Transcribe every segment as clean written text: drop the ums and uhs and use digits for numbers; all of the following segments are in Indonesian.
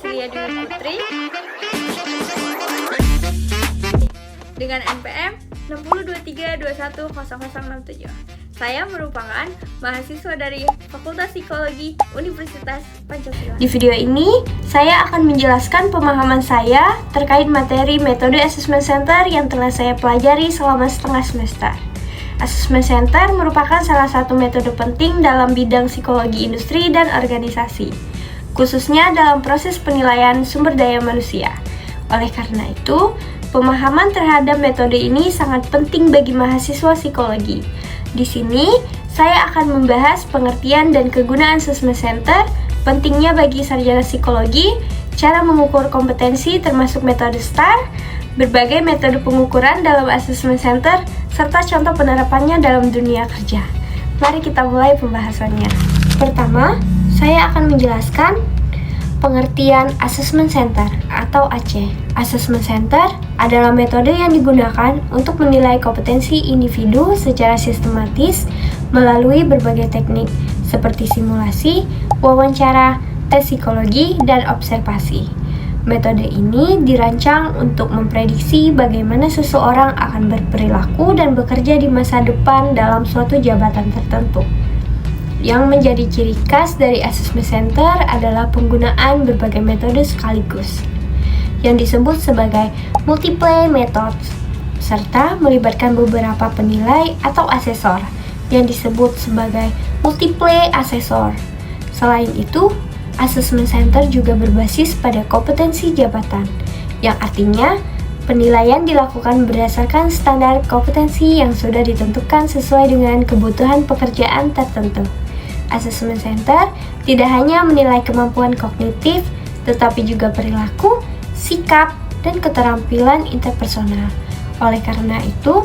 Cecilia Dewi Putri dengan NPM 6023210067. Saya merupakan mahasiswa dari Fakultas Psikologi Universitas Pancasila. Di video ini, saya akan menjelaskan pemahaman saya terkait materi metode Assessment Center yang telah saya pelajari selama setengah semester. Assessment Center merupakan salah satu metode penting dalam bidang psikologi industri dan organisasi, khususnya dalam proses penilaian sumber daya manusia. Oleh karena itu, pemahaman terhadap metode ini sangat penting bagi mahasiswa psikologi. Di sini, saya akan membahas pengertian dan kegunaan Assessment Center, pentingnya bagi sarjana psikologi, cara mengukur kompetensi termasuk metode STAR, berbagai metode pengukuran dalam Assessment Center, serta contoh penerapannya dalam dunia kerja. Mari kita mulai pembahasannya. Pertama, saya akan menjelaskan pengertian Assessment Center atau AC. Assessment Center adalah metode yang digunakan untuk menilai kompetensi individu secara sistematis melalui berbagai teknik seperti simulasi, wawancara, tes psikologi, dan observasi. Metode ini dirancang untuk memprediksi bagaimana seseorang akan berperilaku dan bekerja di masa depan dalam suatu jabatan tertentu. Yang menjadi ciri khas dari Assessment Center adalah penggunaan berbagai metode sekaligus, yang disebut sebagai multiple methods, serta melibatkan beberapa penilai atau asesor, yang disebut sebagai multiple assessor. Selain itu, Assessment Center juga berbasis pada kompetensi jabatan, yang artinya penilaian dilakukan berdasarkan standar kompetensi yang sudah ditentukan sesuai dengan kebutuhan pekerjaan tertentu. Assessment Center tidak hanya menilai kemampuan kognitif, tetapi juga perilaku, sikap, dan keterampilan interpersonal. Oleh karena itu,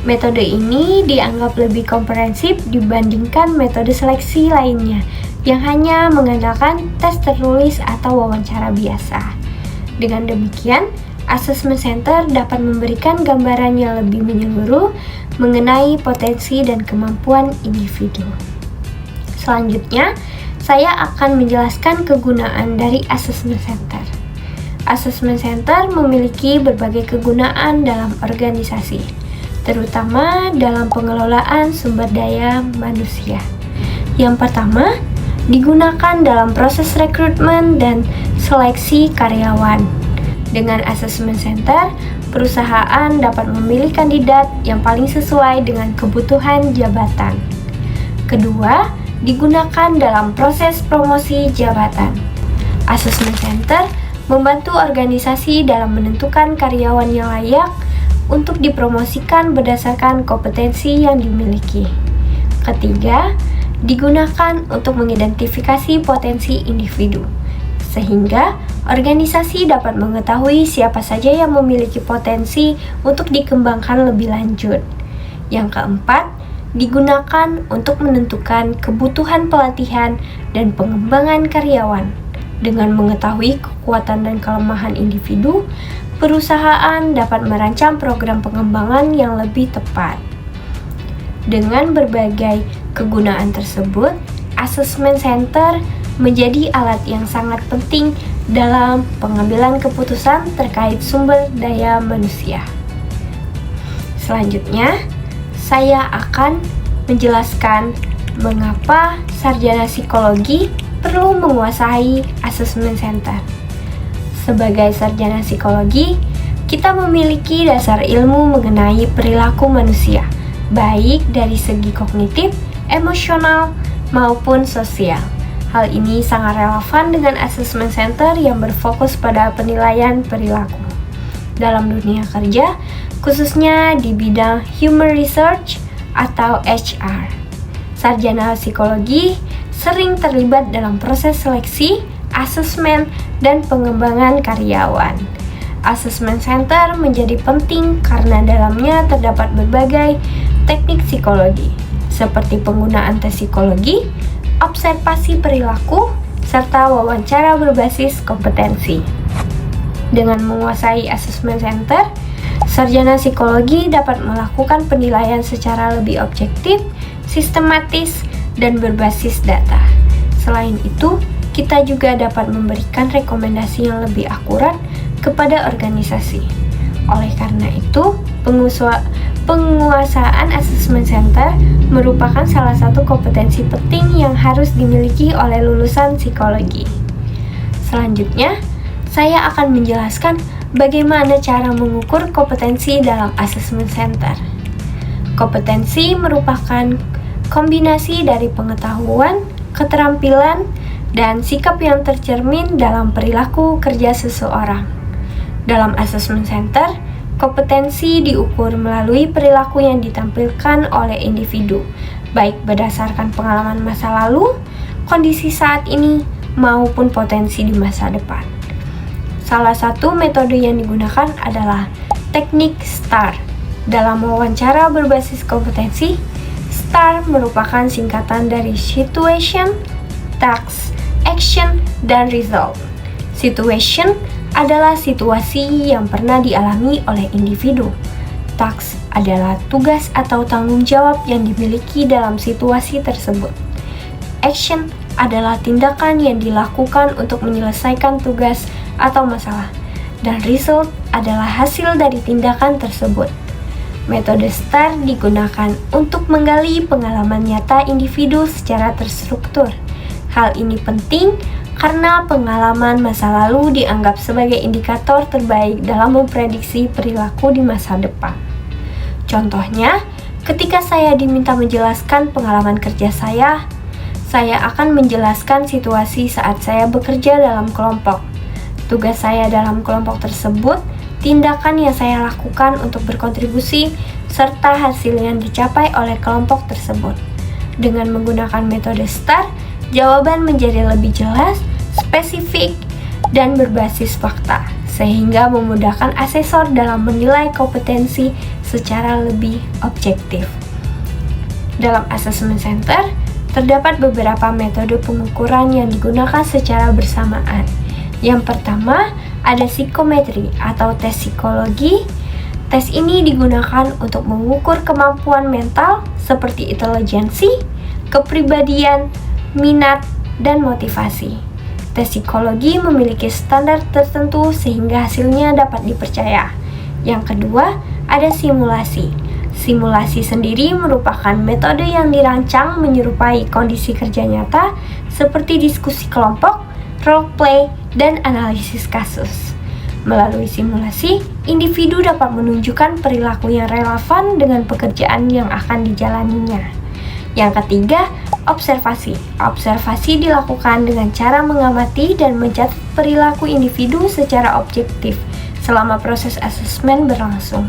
metode ini dianggap lebih komprehensif dibandingkan metode seleksi lainnya yang hanya mengandalkan tes tertulis atau wawancara biasa. Dengan demikian, Assessment Center dapat memberikan gambaran yang lebih menyeluruh mengenai potensi dan kemampuan individu. Selanjutnya, saya akan menjelaskan kegunaan dari Assessment Center. Assessment Center memiliki berbagai kegunaan dalam organisasi, terutama dalam pengelolaan sumber daya manusia. Yang pertama, digunakan dalam proses rekrutmen dan seleksi karyawan. Dengan Assessment Center, perusahaan dapat memilih kandidat yang paling sesuai dengan kebutuhan jabatan. Kedua, digunakan dalam proses promosi jabatan. Assessment Center membantu organisasi dalam menentukan karyawan yang layak untuk dipromosikan berdasarkan kompetensi yang dimiliki. Ketiga, digunakan untuk mengidentifikasi potensi individu, sehingga organisasi dapat mengetahui siapa saja yang memiliki potensi untuk dikembangkan lebih lanjut. Yang keempat, digunakan untuk menentukan kebutuhan pelatihan dan pengembangan karyawan. Dengan mengetahui kekuatan dan kelemahan individu, perusahaan dapat merancang program pengembangan yang lebih tepat. Dengan berbagai kegunaan tersebut, Assessment Center menjadi alat yang sangat penting dalam pengambilan keputusan terkait sumber daya manusia. Selanjutnya, saya akan menjelaskan mengapa sarjana psikologi perlu menguasai Assessment Center. Sebagai sarjana psikologi, kita memiliki dasar ilmu mengenai perilaku manusia, baik dari segi kognitif, emosional, maupun sosial. Hal ini sangat relevan dengan Assessment Center yang berfokus pada penilaian perilaku. Dalam dunia kerja, khususnya di bidang Human Research atau HR. Sarjana psikologi sering terlibat dalam proses seleksi, asesmen, dan pengembangan karyawan. Assessment Center menjadi penting karena dalamnya terdapat berbagai teknik psikologi, seperti penggunaan tes psikologi, observasi perilaku, serta wawancara berbasis kompetensi. Dengan menguasai Assessment Center, sarjana psikologi dapat melakukan penilaian secara lebih objektif, sistematis, dan berbasis data. Selain itu, kita juga dapat memberikan rekomendasi yang lebih akurat kepada organisasi. Oleh karena itu, penguasaan assessment center merupakan salah satu kompetensi penting yang harus dimiliki oleh lulusan psikologi. Selanjutnya, saya akan menjelaskan bagaimana cara mengukur kompetensi dalam assessment center. Kompetensi merupakan kombinasi dari pengetahuan, keterampilan, dan sikap yang tercermin dalam perilaku kerja seseorang. Dalam assessment center, kompetensi diukur melalui perilaku yang ditampilkan oleh individu, baik berdasarkan pengalaman masa lalu, kondisi saat ini, maupun potensi di masa depan. Salah satu metode yang digunakan adalah teknik STAR. Dalam wawancara berbasis kompetensi, STAR merupakan singkatan dari Situation, Task, Action, dan Result. Situation adalah situasi yang pernah dialami oleh individu. Task adalah tugas atau tanggung jawab yang dimiliki dalam situasi tersebut. Action adalah tindakan yang dilakukan untuk menyelesaikan tugas atau masalah. Dan result adalah hasil dari tindakan tersebut. Metode STAR digunakan untuk menggali pengalaman nyata individu secara terstruktur. Hal ini penting karena pengalaman masa lalu dianggap sebagai indikator terbaik dalam memprediksi perilaku di masa depan. Contohnya, ketika saya diminta menjelaskan pengalaman kerja saya akan menjelaskan situasi saat saya bekerja dalam kelompok. Tugas saya dalam kelompok tersebut, tindakan yang saya lakukan untuk berkontribusi, serta hasil yang dicapai oleh kelompok tersebut. Dengan menggunakan metode STAR, jawaban menjadi lebih jelas, spesifik, dan berbasis fakta, sehingga memudahkan asesor dalam menilai kompetensi secara lebih objektif. Dalam assessment center, terdapat beberapa metode pengukuran yang digunakan secara bersamaan. Yang pertama, ada psikometri atau tes psikologi. Tes ini digunakan untuk mengukur kemampuan mental seperti intelijensi, kepribadian, minat, dan motivasi. Tes psikologi memiliki standar tertentu sehingga hasilnya dapat dipercaya. Yang kedua, ada simulasi. Simulasi sendiri merupakan metode yang dirancang menyerupai kondisi kerja nyata seperti diskusi kelompok, role play, dan analisis kasus. Melalui simulasi, individu dapat menunjukkan perilaku yang relevan dengan pekerjaan yang akan dijalaninya. Yang ketiga, observasi. Observasi dilakukan dengan cara mengamati dan mencatat perilaku individu secara objektif selama proses asesmen berlangsung.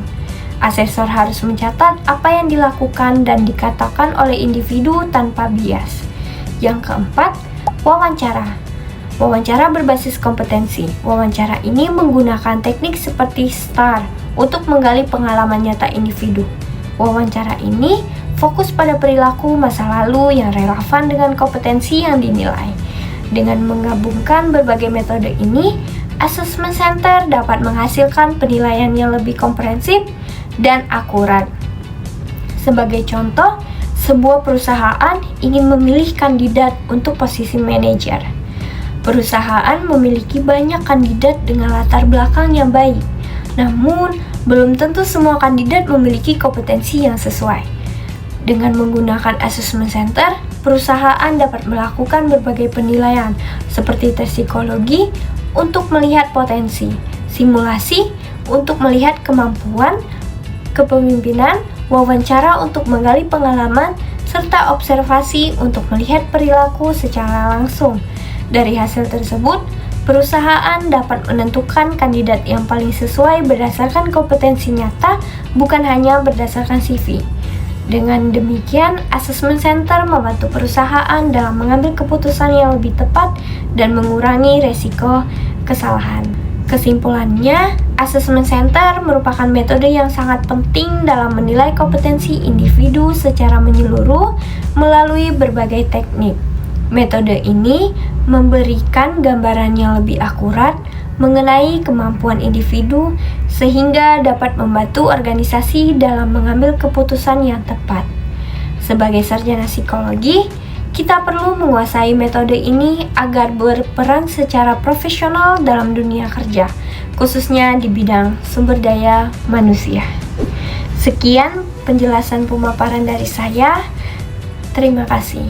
Asesor harus mencatat apa yang dilakukan dan dikatakan oleh individu tanpa bias. Yang keempat, wawancara. Wawancara berbasis kompetensi. Wawancara ini menggunakan teknik seperti STAR untuk menggali pengalaman nyata individu. Wawancara ini fokus pada perilaku masa lalu yang relevan dengan kompetensi yang dinilai. Dengan menggabungkan berbagai metode ini, assessment center dapat menghasilkan penilaian yang lebih komprehensif dan akurat. Sebagai contoh, sebuah perusahaan ingin memilih kandidat untuk posisi manajer. Perusahaan memiliki banyak kandidat dengan latar belakang yang baik, namun belum tentu semua kandidat memiliki kompetensi yang sesuai. Dengan menggunakan assessment center, perusahaan dapat melakukan berbagai penilaian seperti tes psikologi untuk melihat potensi, simulasi untuk melihat kemampuan, kepemimpinan, wawancara untuk menggali pengalaman, serta observasi untuk melihat perilaku secara langsung. Dari hasil tersebut, perusahaan dapat menentukan kandidat yang paling sesuai berdasarkan kompetensi nyata, bukan hanya berdasarkan CV. Dengan demikian, assessment center membantu perusahaan dalam mengambil keputusan yang lebih tepat dan mengurangi resiko kesalahan. Kesimpulannya, assessment center merupakan metode yang sangat penting dalam menilai kompetensi individu secara menyeluruh melalui berbagai teknik. Metode ini memberikan gambaran yang lebih akurat mengenai kemampuan individu sehingga dapat membantu organisasi dalam mengambil keputusan yang tepat. Sebagai sarjana psikologi, Kita perlu menguasai metode ini agar berperan secara profesional dalam dunia kerja, khususnya di bidang sumber daya manusia. Sekian penjelasan pemaparan dari saya. Terima kasih.